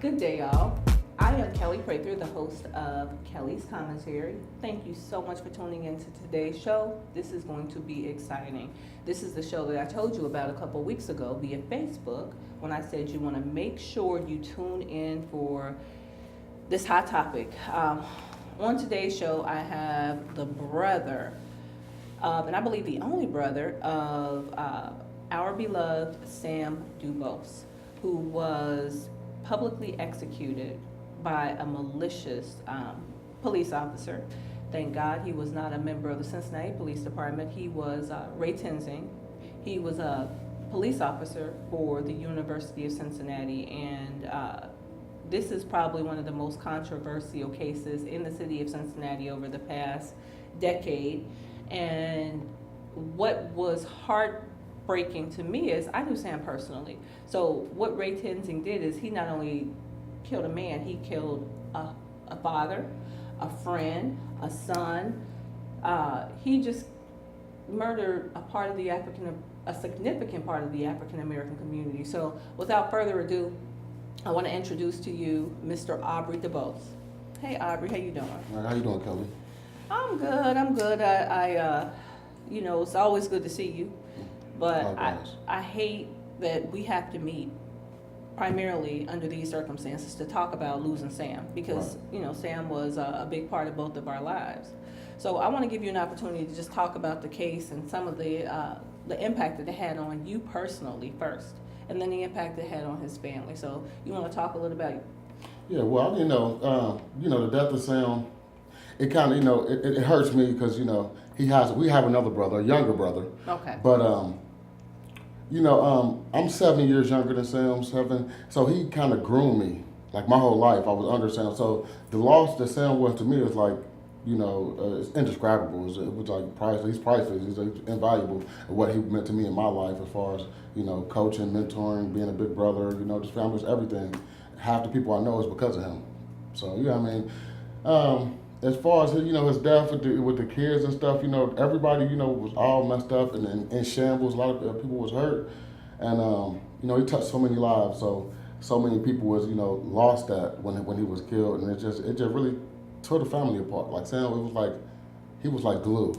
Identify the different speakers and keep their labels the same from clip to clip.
Speaker 1: Good day, y'all. I am Kelly Prather, the host of Kelly's Commentary. Thank you so much for tuning in to today's show. This is going to be exciting. This is the show that I told you about a couple weeks ago via Facebook when I said you want to make sure you tune in for this hot topic. On today's show, I have the brother of, and I believe the only brother of our beloved Sam Dubose, who was publicly executed by a malicious police officer. Thank God he was not a member of the Cincinnati Police Department. He was Ray Tenzing. He was a police officer for the University of Cincinnati, and this is probably one of the most controversial cases in the city of Cincinnati over the past decade. And what was heartbreaking to me is I knew Sam personally. So what Ray Tenzing did is he not only killed a man, he killed a father, a friend, a son. He just murdered a significant part of the African American community. So without further ado, I want to introduce to you Mr. Aubrey DuBose. Hey Aubrey, how you doing?
Speaker 2: All right, how you doing, Kelly?
Speaker 1: I'm good. I it's always good to see you, but I hate that we have to meet primarily under these circumstances to talk about losing Sam, because Sam was a big part of both of our lives. So I want to give you an opportunity to just talk about the case and some of the impact that it had on you personally first, and then the impact it had on his family. So you want to talk a little about it?
Speaker 2: Yeah, well, the death of Sam, it kind of, it hurts me because, we have another brother, a younger brother.
Speaker 1: Okay.
Speaker 2: But, I'm 7 years younger than Sam, so he kind of groomed me. Like my whole life, I was under Sam. So the loss that Sam was to me is like, it's indescribable. It was like priceless. He's priceless. He's invaluable of what he meant to me in my life as far as, coaching, mentoring, being a big brother, just family, everything. Half the people I know is because of him. So, as far as, his death with the kids and stuff, everybody, was all messed up and in shambles. A lot of people was hurt. And, he touched so many lives. So many people was, lost that when he was killed. And it just really tore the family apart. Like Sam, he was like glue.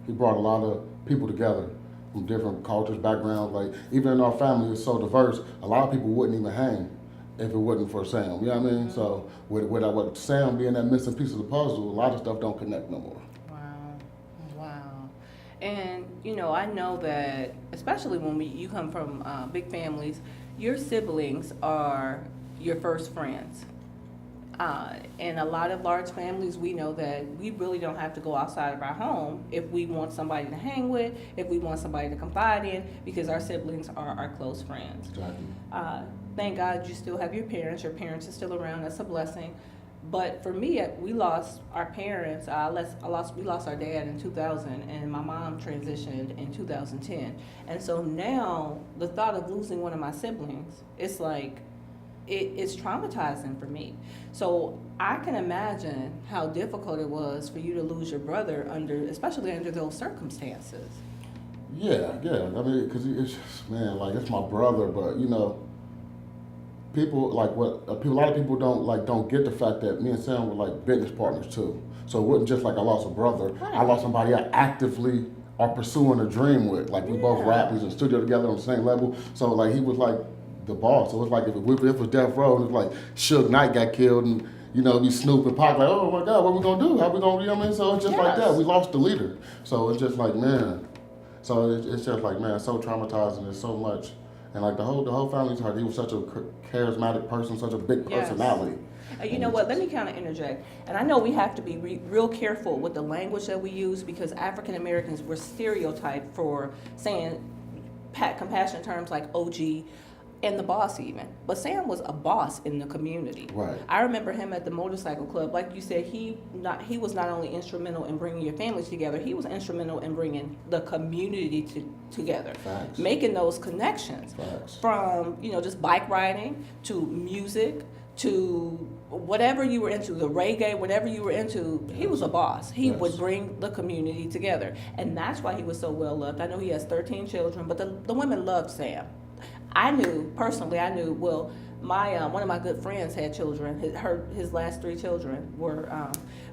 Speaker 2: He brought a lot of people together from different cultures, backgrounds. Like even in our family, it's so diverse, a lot of people wouldn't even hang if it wasn't for Sam, you know what I mean? So with Sam being that missing piece of the puzzle, a lot of stuff don't connect no more.
Speaker 1: Wow. And, I know that, especially when you come from big families, your siblings are your first friends. And a lot of large families, we know that we really don't have to go outside of our home if we want somebody to hang with, if we want somebody to confide in, because our siblings are our close friends.
Speaker 2: Exactly.
Speaker 1: Thank God you still have your parents. Your parents are still around. That's a blessing. But for me, we lost our parents. We lost our dad in 2000, and my mom transitioned in 2010. And so now the thought of losing one of my siblings, it's like, it's traumatizing for me. So I can imagine how difficult it was for you to lose your brother especially under those circumstances.
Speaker 2: Yeah. I mean, because it's just, man, like it's my brother, but people like a lot of people don't get the fact that me and Sam were like business partners too. So it wasn't just like I lost a brother.
Speaker 1: Right.
Speaker 2: I lost somebody I actively are pursuing a dream with. Like we both rap, we was in the studio together on the same level. So like he was like the boss. So it's like if it was Death Row, and it's like Suge Knight got killed, and be Snoop and Pac like, oh my God, what we gonna do? How we gonna, So it's just like that. We lost the leader. So it's just like, man. So it's just like, man, it's so traumatizing. There's so much, and like the whole family's hurt. He was such a charismatic person, such a big personality.
Speaker 1: You know what? Let me kind of interject. And I know we have to be real careful with the language that we use, because African Americans were stereotyped for saying compassionate terms like OG. And the boss even. But Sam was a boss in the community.
Speaker 2: Right.
Speaker 1: I remember him at the motorcycle club. Like you said, he was not only instrumental in bringing your families together, he was instrumental in bringing the community together.
Speaker 2: Facts.
Speaker 1: Making those connections.
Speaker 2: Facts.
Speaker 1: From, just bike riding to music to whatever you were into, the reggae, whatever you were into, he was a boss. He would bring the community together. And that's why he was so well loved. I know he has 13 children, but the women loved Sam. I knew, my one of my good friends had children. His last 3 children were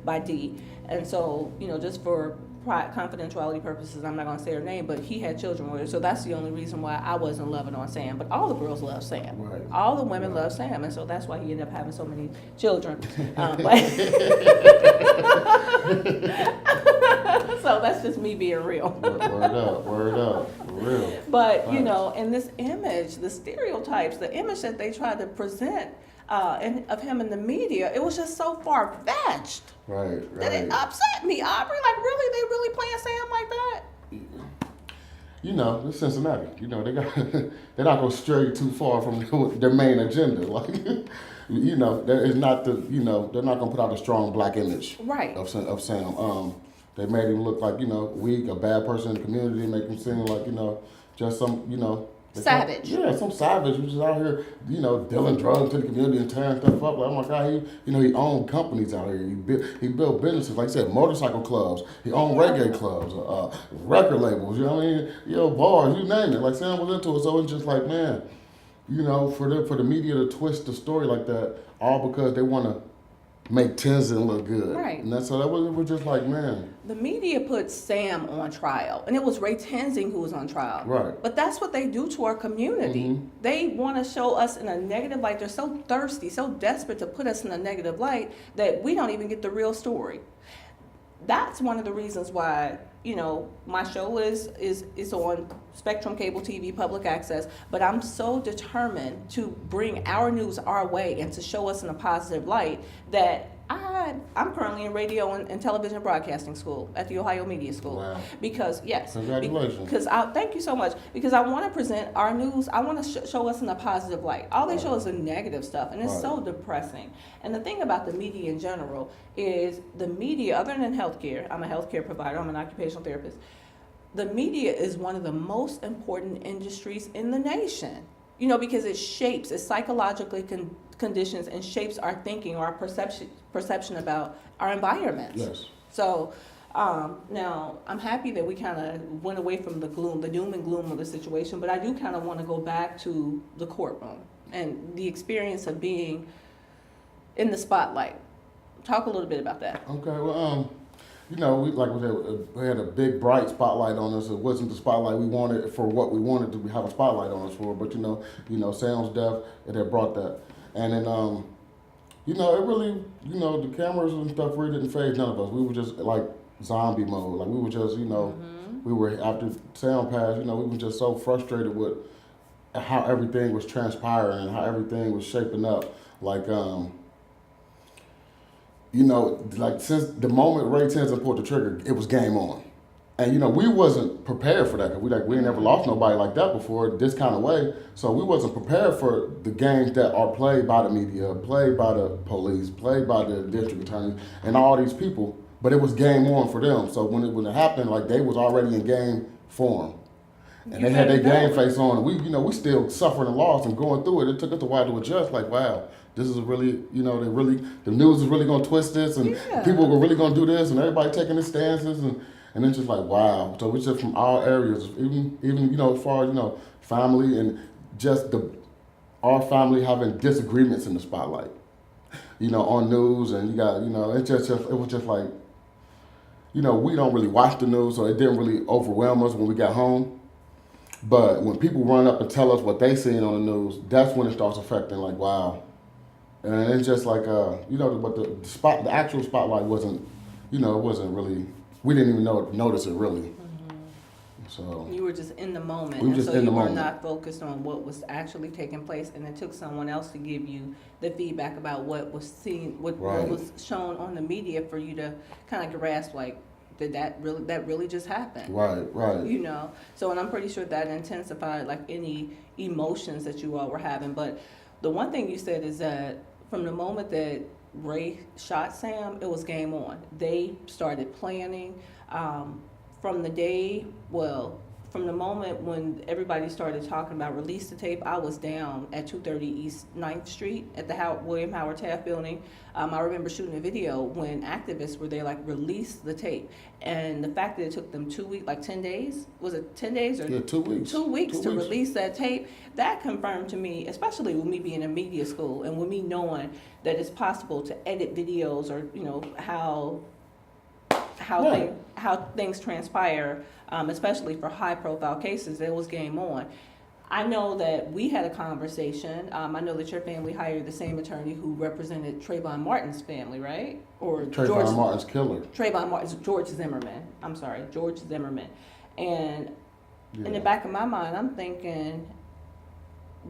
Speaker 1: by D, and so just for confidentiality purposes, I'm not gonna say her name, but he had children with her. So that's the only reason why I wasn't loving on Sam. But all the girls love Sam.
Speaker 2: Right.
Speaker 1: All the women love Sam, and so that's why he ended up having so many children. So that's just me being real.
Speaker 2: Word up, for real.
Speaker 1: But in this image, the stereotypes, the image that they tried to present of him in the media, it was just so far fetched.
Speaker 2: Right.
Speaker 1: That it upset me, Aubrey. Like, really, they really playing Sam like that?
Speaker 2: It's Cincinnati. They got they're not gonna stray too far from their main agenda. Like, that is not they're not gonna put out a strong black image.
Speaker 1: Right.
Speaker 2: Of Sam. They made him look like weak, a bad person in the community, make him seem like just some
Speaker 1: savage.
Speaker 2: Some savage who's just out here dealing drugs to the community and tearing stuff up. Like, oh my God, he owned companies out here. He built businesses, like I said, motorcycle clubs. He owned reggae clubs, record labels. Bars, you name it. Like, Sam was into it. So it's just like, man, for the media to twist the story like that, all because they want to make Tenzin look good.
Speaker 1: Right.
Speaker 2: And so it was just like, man.
Speaker 1: The media put Sam on trial, and it was Ray Tenzin who was on trial.
Speaker 2: Right.
Speaker 1: But that's what they do to our community.
Speaker 2: Mm-hmm.
Speaker 1: They want to show us in a negative light. They're so thirsty, so desperate to put us in a negative light that we don't even get the real story. That's one of the reasons why, my show is on Spectrum Cable TV, public access, but I'm so determined to bring our news our way and to show us in a positive light that I'm currently in radio and television broadcasting school at the Ohio Media School.
Speaker 2: Wow.
Speaker 1: Because, yes.
Speaker 2: Congratulations.
Speaker 1: Thank you so much. Because I want to present our news, I want to show us in a positive light. All they show is the negative stuff, and it's so depressing. And the thing about the media in general is the media, other than healthcare, I'm a healthcare provider, I'm an occupational therapist, the media is one of the most important industries in the nation. Because it psychologically conditions and shapes our thinking or our perception about our environment.
Speaker 2: Yes.
Speaker 1: So now I'm happy that we kind of went away from the doom and gloom of the situation, but I do kind of want to go back to the courtroom and the experience of being in the spotlight. Talk a little bit about that.
Speaker 2: Okay, well, we had a big bright spotlight on us. It wasn't the spotlight we wanted for what we wanted to have a spotlight on us for, but Sam's death, it had brought that. And then, it really, the cameras and stuff really didn't faze none of us. We were just like zombie mode. Like, we were just, we were, after Sam passed, we were just so frustrated with how everything was transpiring and how everything was shaping up. Like, since the moment Ray Tenzin pulled the trigger, it was game on. And, we wasn't prepared for that, because we ain't never lost nobody like that before, this kind of way. So we wasn't prepared for the games that are played by the media, played by the police, played by the district attorneys, and all these people. But it was game on for them. So when it happened, like, they was already in game form. And they had their game face on. And we still suffering a loss and going through it. It took us a while to adjust, like, wow, this is really, the news is really going to twist this, and people are really going to do this, and everybody taking their stances, and it's just like, wow. So it's just from all areas, even as far as, family and just our family having disagreements in the spotlight, on news, and it was just like, we don't really watch the news, so it didn't really overwhelm us when we got home. But when people run up and tell us what they seen on the news, that's when it starts affecting, like, wow. And it's just like, but the actual spotlight wasn't, it wasn't really, we didn't even notice it really. Mm-hmm. So
Speaker 1: you were just in the moment.
Speaker 2: We were just in the moment.
Speaker 1: You were not focused on what was actually taking place, and it took someone else to give you the feedback about what was seen, what was shown on the media for you to kind of grasp, like, did that really just happen? Right. So, and I'm pretty sure that intensified, like, any emotions that you all were having. But the one thing you said is that from the moment that Ray shot Sam, it was game on. They started planning from the day, from the moment when everybody started talking about release the tape, I was down at 230 East 9th Street at the William Howard Taft Building. I remember shooting a video when activists were there, like, release the tape. And the fact that it took them 2 weeks, like 10 days, was it 10 days? Or
Speaker 2: Yeah, 2 weeks.
Speaker 1: 2 weeks to release that tape, that confirmed to me, especially with me being in media school and with me knowing that it's possible to edit videos, or, you know, how things transpire, especially for high-profile cases. It was game on. I know that we had a conversation. I know that your family hired the same attorney who represented Trayvon Martin's family, right? Or
Speaker 2: Trayvon Martin's killer.
Speaker 1: Trayvon Martin's George Zimmerman. I'm sorry, George Zimmerman. And
Speaker 2: Yeah.
Speaker 1: in the back of my mind, I'm thinking,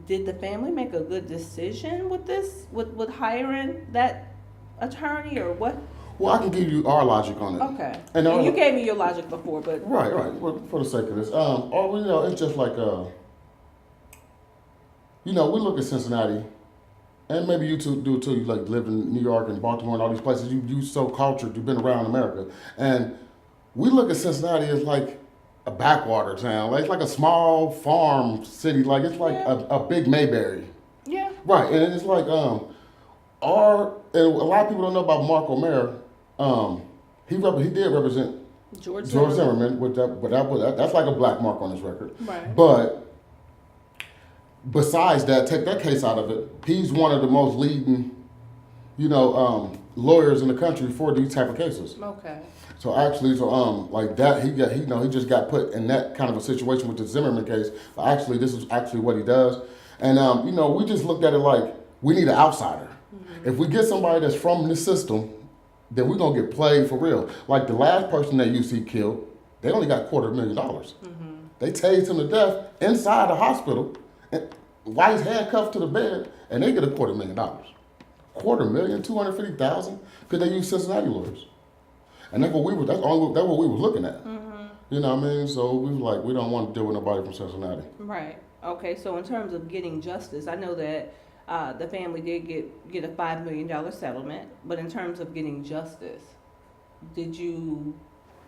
Speaker 1: did the family make a good decision with this, with hiring that attorney, or what?
Speaker 2: Well, I can give you our logic on it.
Speaker 1: Okay.
Speaker 2: And
Speaker 1: you gave me your logic before, but
Speaker 2: Right. Well, for the sake of this, or you know, it's just like you know, we look at Cincinnati, and maybe you two do too. You like live in New York and Baltimore and all these places. You so cultured. You've been around America, and we look at Cincinnati as like a backwater town. Like, it's like a small farm city. Like, it's like a big Mayberry.
Speaker 1: yeah.
Speaker 2: Right, and it's like and a lot of people don't know about Mark O'Mara. He did represent
Speaker 1: George
Speaker 2: Zimmerman with that, but that's like a black mark on his record.
Speaker 1: Right.
Speaker 2: But besides that, take that case out of it, he's one of the most leading, you know, lawyers in the country for these type of cases.
Speaker 1: Okay.
Speaker 2: So actually, like that, he just got put in that kind of a situation with the Zimmerman case. But actually, this is actually what he does, and you know, we just looked at it like we need an outsider. Mm-hmm. If we get somebody that's from the system, then we're gonna get played for real. Like the last person that UC killed, they only got $250,000. Mm-hmm. They tased him to death inside the hospital, and while he's handcuffed to the bed, and they get $250,000. $250,000, because they use Cincinnati lawyers. And that's what we were looking at. Mm-hmm. You know what I mean? So we were like, we don't want to deal with nobody from Cincinnati.
Speaker 1: Right. Okay. So in terms of getting justice, I know that the family did get a $5 million settlement, but in terms of getting justice, did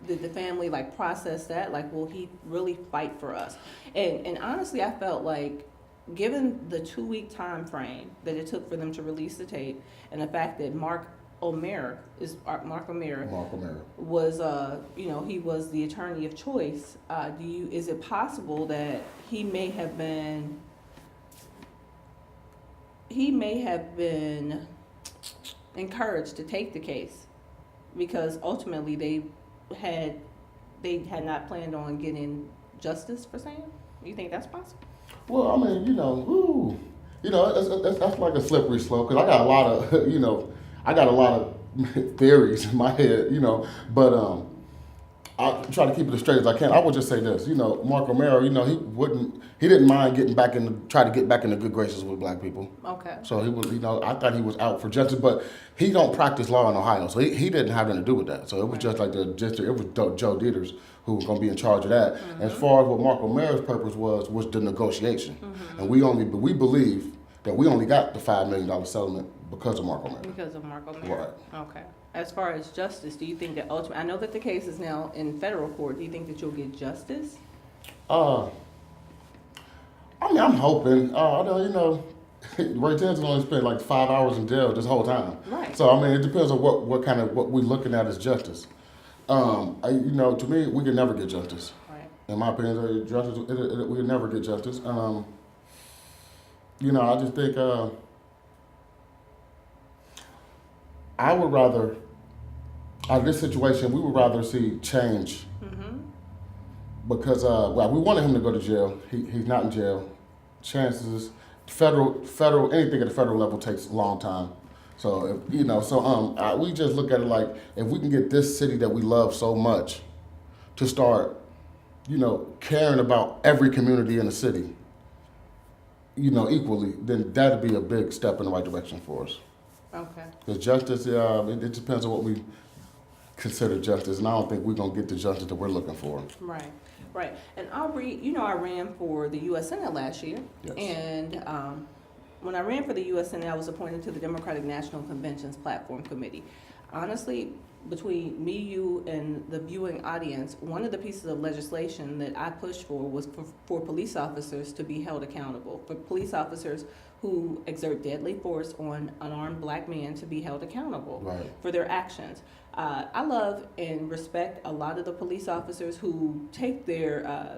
Speaker 1: the family like process that? Like, will he really fight for us? And honestly, I felt like, given the 2-week time frame that it took for them to release the tape, and the fact that Mark O'Mara was, you know, he was the attorney of choice. Is it possible that he may have been encouraged to take the case because ultimately they had not planned on getting justice for Sam? You think that's possible?
Speaker 2: Well, I mean, you know, that's like a slippery slope, because I got a lot of, you know, theories in my head, you know, but I try to keep it as straight as I can. I would just say this, you know, Mark O'Mara, you know, he didn't mind try to get back in the good graces with black people.
Speaker 1: Okay.
Speaker 2: So he was, you know, I thought he was out for justice, but he don't practice law in Ohio, so he didn't have anything to do with that. So it was just like it was Joe Deiters who was going to be in charge of that. Mm-hmm. As far as what Mark O'Mara's purpose was the negotiation, mm-hmm. and we believe that we only got the $5 million settlement because of Mark O'Mara.
Speaker 1: Because of Mark O'Mara.
Speaker 2: Right.
Speaker 1: Okay. As far as justice, do you think that ultimately, I know that the case is now in federal court, do you think that you'll get justice?
Speaker 2: I mean, I'm hoping, you know, Ray Tanton only spent like 5 hours in jail this whole time. Right. So, I mean, it depends on what we're looking at as justice. You know, to me, we can never get justice. Right. In my opinion, justice, we can never get justice. You know, I just think, I would rather, out of this situation, we would rather see change. Mm-hmm. Because, we wanted him to go to jail. He's not in jail. Chances, federal, anything at the federal level takes a long time. So, you know, we just look at it like, if we can get this city that we love so much to start, you know, caring about every community in the city, you know, equally, then that'd be a big step in the right direction for us.
Speaker 1: Okay.
Speaker 2: Because justice, it depends on what we consider justice, and I don't think we're going to get the justice that we're looking for.
Speaker 1: Right, right. And I ran for the U.S. Senate last year.
Speaker 2: Yes.
Speaker 1: And when I ran for the U.S. Senate, I was appointed to the Democratic National Convention's Platform Committee. Honestly, between me, you, and the viewing audience, one of the pieces of legislation that I pushed for was for police officers to be held accountable, for police officers who exert deadly force on unarmed black men to be held accountable for their actions. I love and respect a lot of the police officers who take their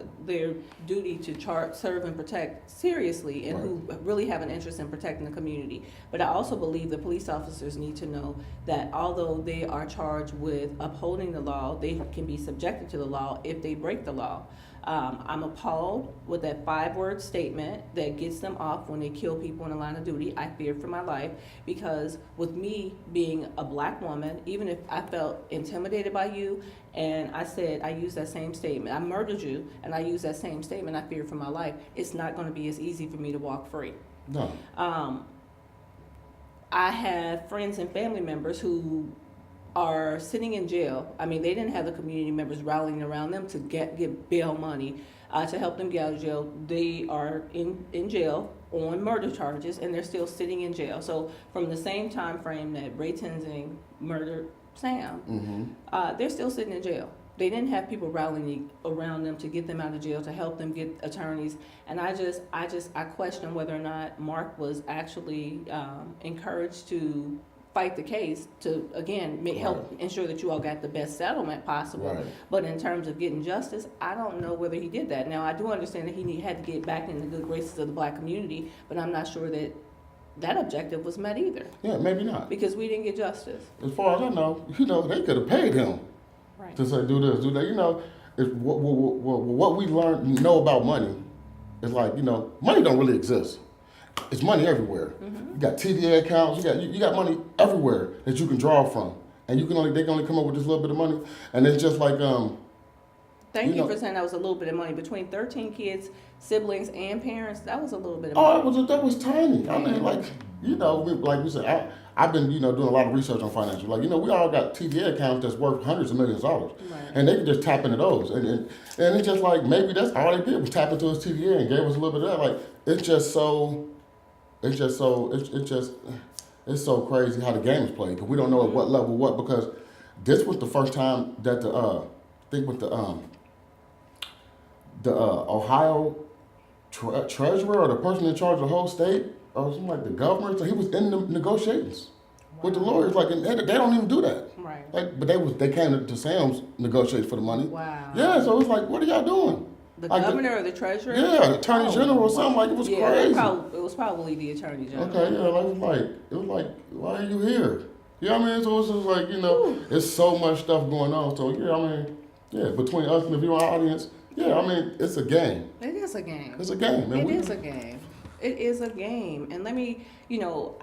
Speaker 1: duty to serve and protect seriously, and who really have an interest in protecting the community. But I also believe the police officers need to know that although they are charged with upholding the law, they can be subjected to the law if they break the law. I'm appalled with that 5-word statement that gets them off when they kill people in the line of duty. I feared for my life, because with me being a black woman, even if I felt intimidated by you and I said, I used that same statement, I murdered you, and I used that same statement, I feared for my life, it's not going to be as easy for me to walk free.
Speaker 2: No.
Speaker 1: I have friends and family members who are sitting in jail. I mean, they didn't have the community members rallying around them to get bail money to help them get out of jail. They are in jail on murder charges, and they're still sitting in jail. So from the same time frame that Ray Tenzing murdered Sam, they're still sitting in jail. They didn't have people rallying around them to get them out of jail, to help them get attorneys. And I question whether or not Mark was actually encouraged to fight the case to, again, help ensure that you all got the best settlement possible. But in terms of getting justice, I don't know whether he did that. Now, I do understand that he had to get back in the good graces of the black community, but I'm not sure that that objective was met either.
Speaker 2: Yeah, maybe not.
Speaker 1: Because we didn't get justice.
Speaker 2: As far as I know, they could have paid him to say, do this, do that. What we know about money is like, money don't really exist. It's money everywhere. You got TDA accounts. You got money everywhere that you can draw from, and they can only come up with this little bit of money, and it's just like
Speaker 1: Thank you for saying that was a little bit of money between 13 kids, siblings, and parents. That was a little bit of money.
Speaker 2: That was tiny. I mean, like we said, I've been doing a lot of research on financial. Like we all got TDA accounts that's worth hundreds of millions of dollars, and they can just tap into those, and it's just like maybe that's all they did was tap into his TDA and gave us a little bit of that. Like it's so crazy how the game is played, because we don't know at what level because this was the first time that the Ohio treasurer or the person in charge of the whole state or something like the governor, so he was in the negotiations with the lawyers, and they don't even do that. But they came to Sam's negotiate for the money. Yeah, so it's like, what are y'all doing?
Speaker 1: The governor or the treasurer?
Speaker 2: Yeah, the attorney general or something. It was crazy.
Speaker 1: It was probably the attorney general.
Speaker 2: Okay, yeah, it was like, why are you here? You know what I mean? So it's just like, there's so much stuff going on. So between us and the viewing audience, it's a game.
Speaker 1: It is a game.
Speaker 2: It's a game.
Speaker 1: It is a game. It is a game. And let me,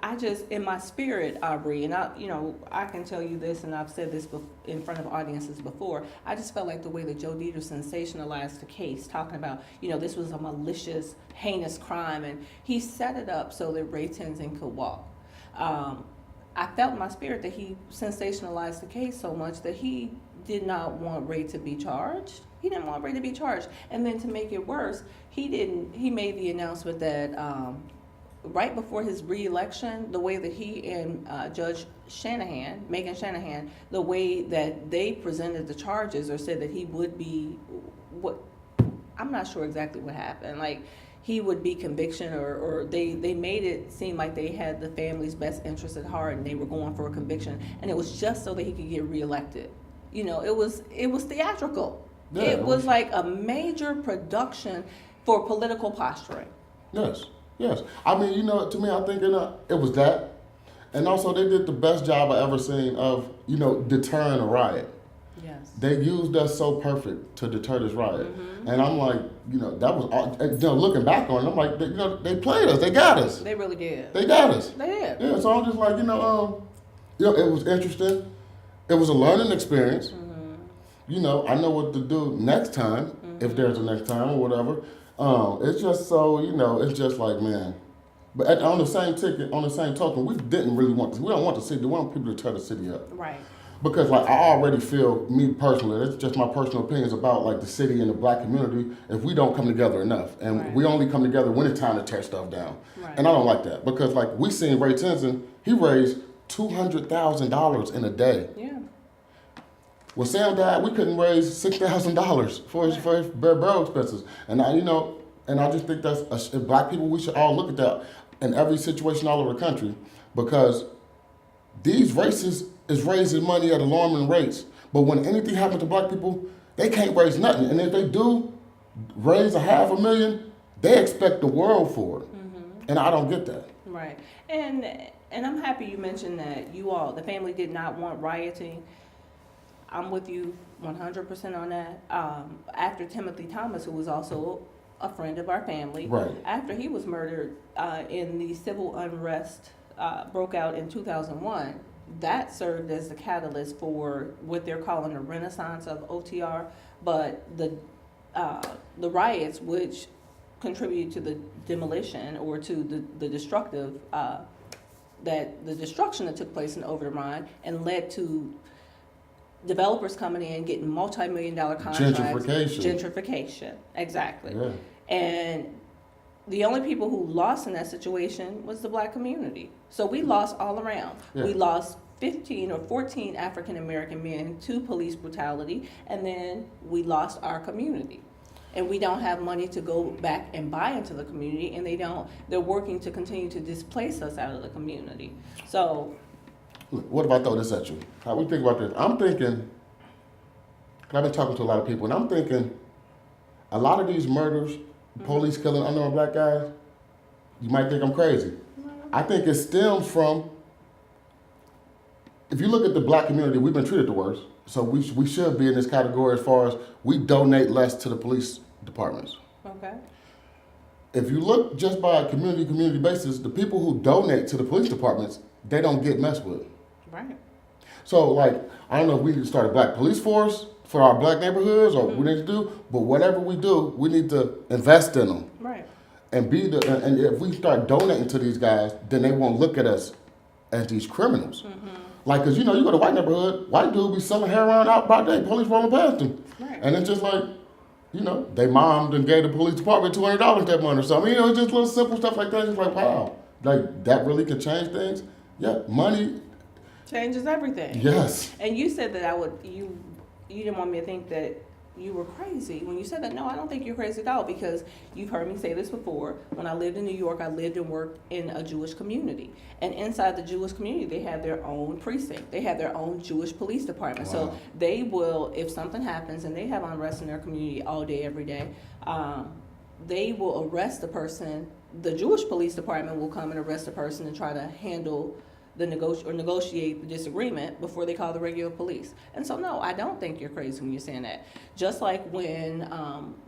Speaker 1: I just, in my spirit, Aubrey, and I can tell you this, and I've said this in front of audiences before, I just felt like the way that Joe Deiters sensationalized the case, talking about, this was a malicious, heinous crime, and he set it up so that Ray Tenzing could walk. I felt in my spirit that he sensationalized the case so much that he did not want Ray to be charged. He didn't want Ray to be charged. And then to make it worse, he made the announcement that right before his re-election, the way that he and Judge Megan Shanahan, the way that they presented the charges or said that he would be, I'm not sure exactly what happened. Like, he would be conviction, or they made it seem like they had the family's best interest at heart and they were going for a conviction. And it was just so that he could get reelected. It was theatrical. Yeah, it was like a major production for political posturing.
Speaker 2: Yes. I mean, to me, I think it was that. And also they did the best job I ever seen of, deterring a riot.
Speaker 1: Yes.
Speaker 2: They used us so perfect to deter this riot. And I'm like, that was, looking back on it, I'm like, they played us. They got us.
Speaker 1: They really did.
Speaker 2: They got us.
Speaker 1: They did.
Speaker 2: Yeah, so I'm just like, it was interesting. It was a learning experience. I know what to do next time, if there's a next time or whatever. It's just so, it's just like, man. But on the same token, we didn't really want to. We don't want the city. We want people to tear the city up.
Speaker 1: Right.
Speaker 2: Because I already feel, me personally, it's just my personal opinions about the city and the black community, if we don't come together enough. And we only come together when it's time to tear stuff down. Right. And I don't like that. Because we seen Ray Tenzing, he raised $200,000 in a day.
Speaker 1: Yeah.
Speaker 2: When Sam died, we couldn't raise $6,000 for his burial expenses, and I just think that's black people. We should all look at that in every situation all over the country, because these races is raising money at alarming rates. But when anything happens to black people, they can't raise nothing, and if they do raise $500,000, they expect the world for it, and I don't get that.
Speaker 1: Right. And I'm happy you mentioned that the family did not want rioting. I'm with you 100% on that. After Timothy Thomas, who was also a friend of our family,
Speaker 2: Right.
Speaker 1: after he was murdered in the civil unrest broke out in 2001, that served as the catalyst for what they're calling the renaissance of OTR. But the riots, which contributed to the demolition or to the destruction that took place in Overland and led to developers coming in, getting multi-million-dollar contracts. Gentrification, exactly.
Speaker 2: Yeah.
Speaker 1: And the only people who lost in that situation was the black community. So we lost all around.
Speaker 2: Yeah.
Speaker 1: We lost 15 or 14 African-American men to police brutality, and then we lost our community. And we don't have money to go back and buy into the community, and they're working to continue to displace us out of the community. So,
Speaker 2: what if I throw this at you? How we think about this? I'm thinking, I've been talking to a lot of people, and I'm thinking a lot of these murders, police killing unarmed black guys, you might think I'm crazy. I think it stems from, if you look at the black community, we've been treated the worst. So we should be in this category as far as we donate less to the police departments.
Speaker 1: okay.
Speaker 2: If you look just by a community basis, the people who donate to the police departments, they don't get messed with.
Speaker 1: Right.
Speaker 2: So, like, I don't know if we need to start a black police force for our black neighborhoods or what we need to do, but whatever we do, we need to invest in them.
Speaker 1: Right.
Speaker 2: And and if we start donating to these guys, then they won't look at us as these criminals. Like, cause you go to white neighborhood, white dude be selling heroin out by day, police rolling past him.
Speaker 1: Right.
Speaker 2: And it's just like, they mommed and gave the police department $200 that month or something. It's just little simple stuff like that. It's like, wow, like that really could change things. Yeah, money
Speaker 1: Changes everything.
Speaker 2: Yes.
Speaker 1: And you said that you didn't want me to think that you were crazy. When you said that, no, I don't think you're crazy at all, because you've heard me say this before. When I lived in New York, I lived and worked in a Jewish community. And inside the Jewish community, they have their own precinct. They have their own Jewish police department.
Speaker 2: Wow.
Speaker 1: So they will, if something happens, and they have unrest in their community all day, every day, they will arrest the person. The Jewish police department will come and arrest the person and try to handle negotiate the disagreement before they call the regular police. And so, no, I don't think you're crazy when you're saying that. Just like when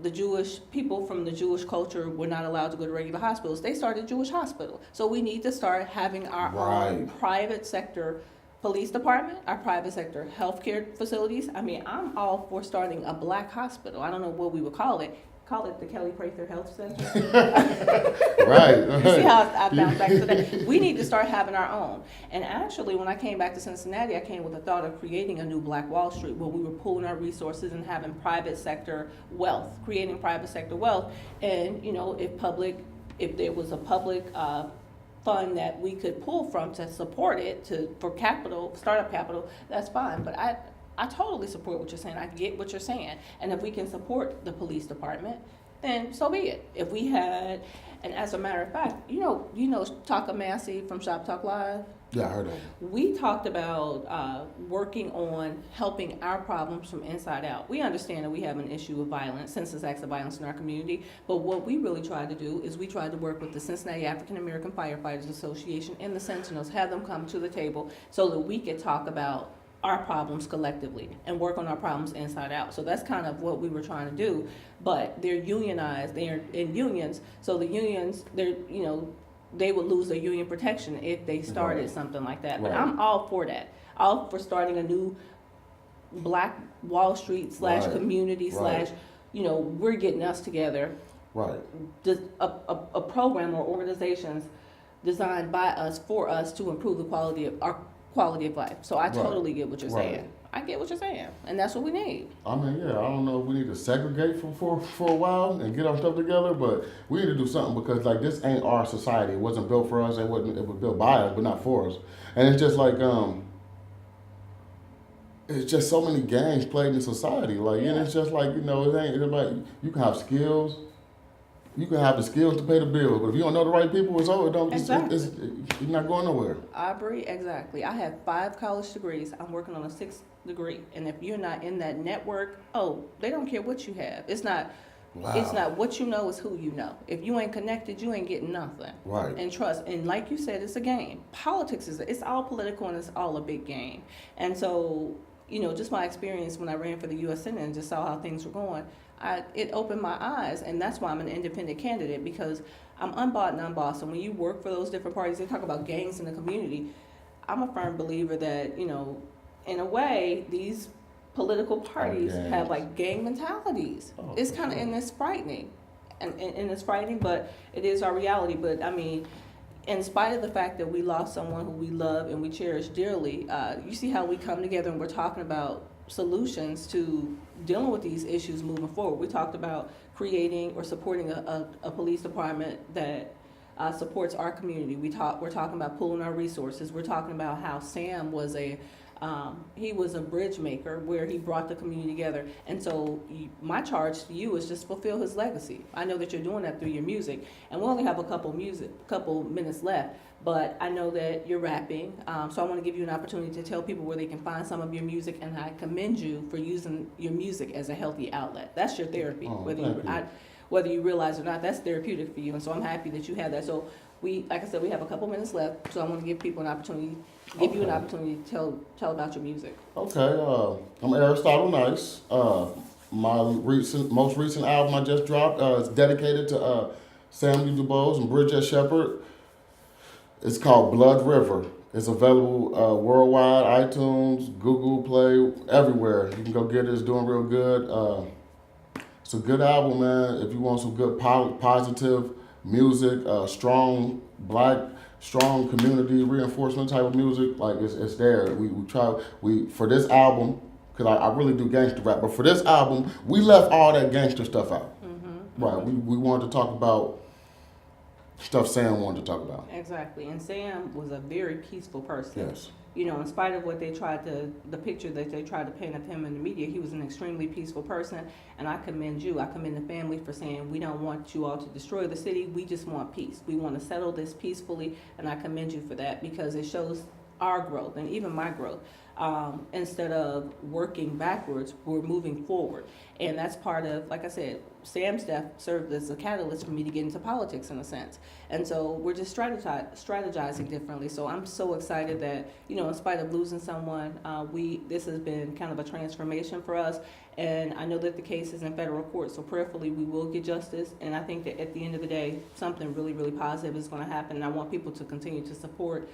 Speaker 1: the Jewish people from the Jewish culture were not allowed to go to regular hospitals, they started a Jewish hospital. So we need to start having our own private sector police department, our private sector healthcare facilities. I mean, I'm all for starting a black hospital. I don't know what we would call it. Call it the Kelly Prather Health Center.
Speaker 2: Right.
Speaker 1: You see how I bounced back to that? We need to start having our own. And actually, when I came back to Cincinnati, I came with the thought of creating a new Black Wall Street, where we were pooling our resources and having private sector wealth, creating private sector wealth. And if there was a public fund that we could pull from to support it, for capital, startup capital, that's fine. But I totally support what you're saying. I get what you're saying. And if we can support the police department, then so be it. If we had, and as a matter of fact, you know Taka Massey from Shop Talk Live?
Speaker 2: Yeah, I heard of it.
Speaker 1: We talked about working on helping our problems from inside out. We understand that we have an issue of violence, senseless acts of violence in our community, but what we really tried to do is we tried to work with the Cincinnati African American Firefighters Association and the Sentinels, have them come to the table so that we could talk about our problems collectively and work on our problems inside out. So that's kind of what we were trying to do. But they're unionized, they're in unions, so the unions, they would lose their union protection if they started something like that. But I'm all for that. All for starting a new Black Wall Street / community / we're getting us together.
Speaker 2: Right.
Speaker 1: A program or organizations designed by us for us to improve the quality of life. So I totally get what you're saying. I get what you're saying, and that's what we need.
Speaker 2: I mean, yeah, I don't know if we need to segregate for a while and get our stuff together, but we need to do something, because like this ain't our society. It wasn't built for us. It was built by us, but not for us. And it's just like it's just so many games played in society. Like, and it's just like, it ain't like you can have skills. You can have the skills to pay the bills, but if you don't know the right people, you're not going nowhere.
Speaker 1: Aubrey, exactly. I have 5 college degrees. I'm working on a 6th degree, and if you're not in that network, they don't care what you have. It's not.
Speaker 2: Wow.
Speaker 1: It's not what you know, it's who you know. If you ain't connected, you ain't getting nothing.
Speaker 2: Right.
Speaker 1: And trust. And like you said, it's a game. Politics it's all political and it's all a big game. And so, just my experience when I ran for the U.S. Senate and just saw how things were going, it opened my eyes. And that's why I'm an independent candidate, because I'm unbought and unbossed. And when you work for those different parties, they talk about gangs in the community. I'm a firm believer that, in a way, these political parties have like gang mentalities. It's kind of, and it's frightening, and it's frightening, but it is our reality. But I mean, in spite of the fact that we lost someone who we love and we cherish dearly, you see how we come together and we're talking about solutions to dealing with these issues moving forward. We talked about creating or supporting a police department that supports our community. We're talking about pooling our resources. We're talking about how Sam was he was a bridge maker where he brought the community together. And so my charge to you is just fulfill his legacy. I know that you're doing that through your music, and we only have a couple minutes left, but I know that you're rapping. So I want to give you an opportunity to tell people where they can find some of your music, and I commend you for using your music as a healthy outlet. That's your therapy. Whether you realize it or not, that's therapeutic for you. And so I'm happy that you have that. So like I said, we have a couple minutes left, so I want to give people an opportunity, you an opportunity to tell about your music.
Speaker 2: Okay, I'm Aristotle Nice. My most recent album I just dropped is dedicated to Samuel DuBose and Bridget Shepard. It's called Blood River. It's available worldwide, iTunes, Google Play, everywhere. You can go get it. It's doing real good. It's a good album, man. If you want some good positive music, strong community reinforcement type of music, like it's there. We for this album, because I really do gangster rap, but for this album, we left all that gangster stuff out. Mm-hmm. Right. We wanted to talk about stuff Sam wanted to talk about.
Speaker 1: Exactly. And Sam was a very peaceful person.
Speaker 2: Yes.
Speaker 1: In spite of what the picture that they tried to paint of him in the media, he was an extremely peaceful person. And I commend you. I commend the family for saying, we don't want you all to destroy the city. We just want peace. We want to settle this peacefully. And I commend you for that, because it shows our growth and even my growth. Instead of working backwards, we're moving forward. And that's part of, like I said, Sam's death served as a catalyst for me to get into politics in a sense. And so we're just strategizing differently. So I'm so excited that, in spite of losing someone, this has been kind of a transformation for us. And I know that the case is in federal court, so prayerfully we will get justice. And I think that at the end of the day, something really, really positive is going to happen. And I want people to continue to support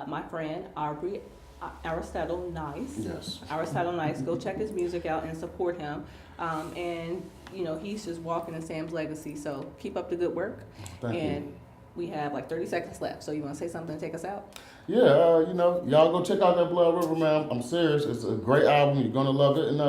Speaker 1: my friend, Aubrey. Aristotle Nice.
Speaker 2: Yes.
Speaker 1: Aristotle Nice. Go check his music out and support him. And he's just walking in Sam's legacy. So keep up the good work.
Speaker 2: Thank you.
Speaker 1: We have like 30 seconds left. So you want to say something to take us out?
Speaker 2: Yeah. Y'all go check out that Blood River, man. I'm serious. It's a great album. You're gonna love it. And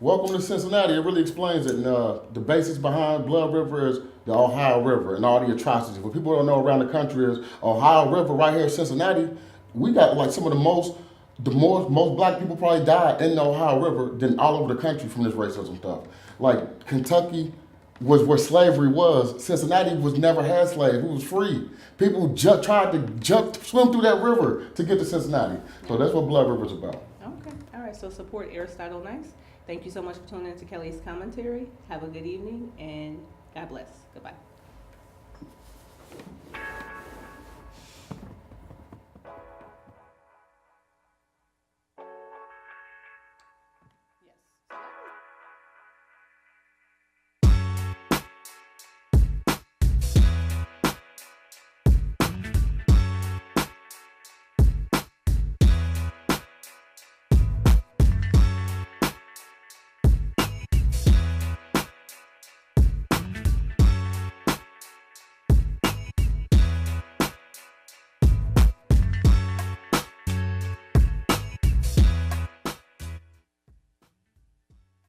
Speaker 2: welcome to Cincinnati. It really explains it. And the basics behind Blood River is the Ohio River and all the atrocities. What people don't know around the country is Ohio River right here in Cincinnati. We got like some of the most black people probably died in the Ohio River than all over the country from this racism stuff. Like Kentucky was where slavery was. Cincinnati never had slaves. It was free. People tried to swim through that river to get to Cincinnati. So that's what Blood River is about.
Speaker 1: Okay. All right. So support Aristotle Nice. Thank you so much for tuning in to Kelly's Commentary. Have a good evening and God bless. Goodbye.